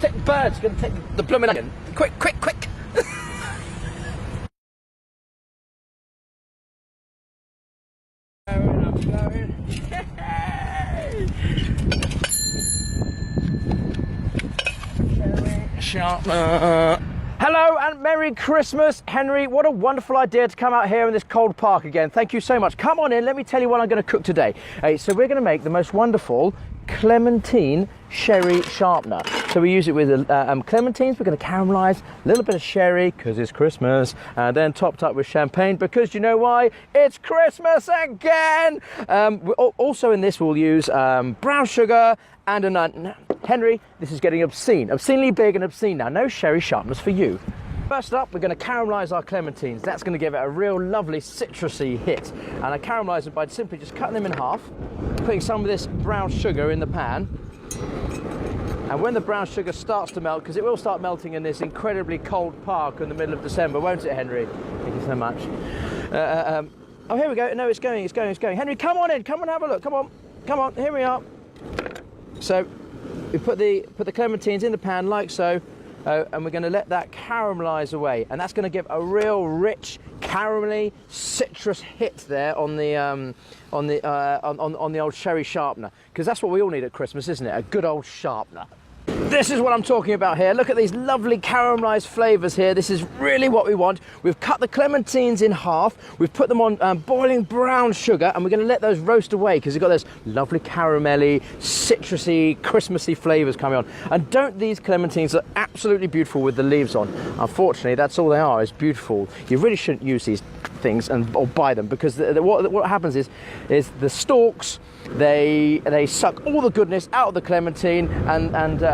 take the birds, gonna take the blooming onion. Quick, quick, quick. I'm going. Sherry Sharpener. Hello and Merry Christmas, Henry. What a wonderful idea to come out here in this cold park again. Thank you so much. Come on in, let me tell you what I'm going to cook today. So we're going to make the most wonderful clementine sherry sharpener. So we use it with clementines. We're going to caramelise a little bit of sherry because it's Christmas, and then topped up with champagne because you know why? It's Christmas again. Also in this we'll use brown sugar and a nut. Henry, this is getting obscene. Obscenely big and obscene now. No sherry sharpeners for you. First up, we're going to caramelise our clementines. That's going to give it a real lovely citrusy hit. And I caramelise them by simply just cutting them in half, putting some of this brown sugar in the pan. And when the brown sugar starts to melt, because it will start melting in this incredibly cold park in the middle of December, won't it, Henry? Thank you so much. Oh, here we go. No, it's going. Henry, come on in. Come and have a look. Come on. Here we are. So we put the clementines in the pan like so, and we're going to let that caramelise away, and that's going to give a real rich, caramelly, citrus hit there on the old sherry sharpener, because that's what we all need at Christmas, isn't it? A good old sharpener. This is what I'm talking about here. Look at these lovely caramelised flavours here. This is really what we want. We've cut the clementines in half. We've put them on boiling brown sugar, and we're going to let those roast away because you've got those lovely caramelly, citrusy, Christmassy flavours coming on. And don't these clementines look absolutely beautiful with the leaves on? Unfortunately, that's all they are, is beautiful. You really shouldn't use these things or buy them, because what happens is the stalks, they suck all the goodness out of the clementine and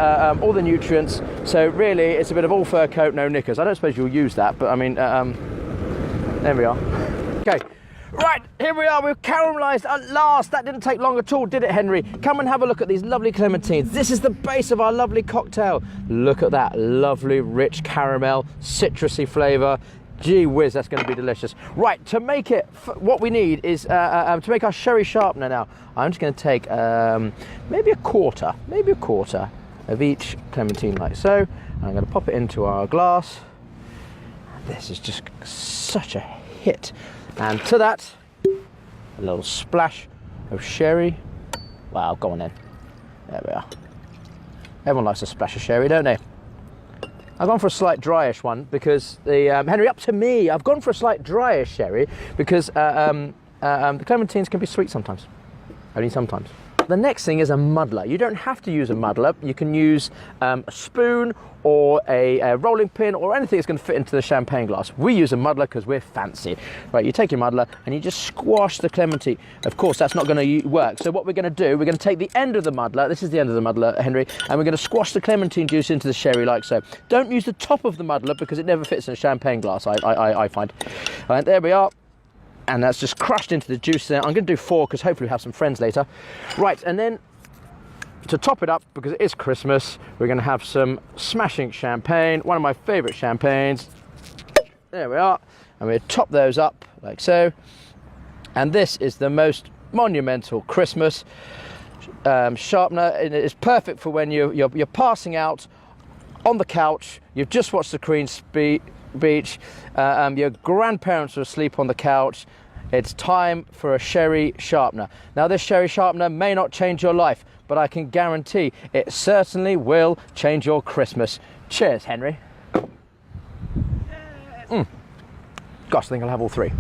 all the nutrients. So really, it's a bit of all fur coat, no knickers. I don't suppose you'll use that, but I mean, there we are. Okay, right, here we are. We've caramelised at last. That didn't take long at all, did it, Henry? Come and have a look at these lovely clementines. This is the base of our lovely cocktail. Look at that lovely, rich caramel, citrusy flavour. Gee whiz, that's going to be delicious. Right, to make it, what we need is, to make our sherry sharpener now, I'm just going to take maybe a quarter of each clementine like so. And I'm going to pop it into our glass. This is just such a hit. And to that, a little splash of sherry. Wow, go on then. There we are. Everyone likes a splash of sherry, don't they? I've gone for a slight dryish one because Henry, up to me. I've gone for a slight dryish sherry because the clementines can be sweet sometimes, only sometimes. The next thing is a muddler. You don't have to use a muddler. You can use a spoon or a rolling pin or anything that's going to fit into the champagne glass. We use a muddler because we're fancy. Right, you take your muddler and you just squash the clementine. Of course, that's not going to work. So what we're going to do, we're going to take the end of the muddler. This is the end of the muddler, Henry, and we're going to squash the clementine juice into the sherry like so. Don't use the top of the muddler because it never fits in a champagne glass, I find. All right, there we are. And that's just crushed into the juice there. I'm going to do 4 because hopefully we'll have some friends later. Right, and then to top it up, because it is Christmas, we're going to have some smashing champagne, one of my favourite champagnes. There we are. And we'll top those up like so. And this is the most monumental Christmas sharpener. It's perfect for when you're passing out on the couch. You've just watched the Queen's Speech. Your grandparents are asleep on the couch. It's time for a sherry sharpener. Now, this sherry sharpener may not change your life, but I can guarantee it certainly will change your Christmas. Cheers, Henry. Gosh, I think I'll have all 3.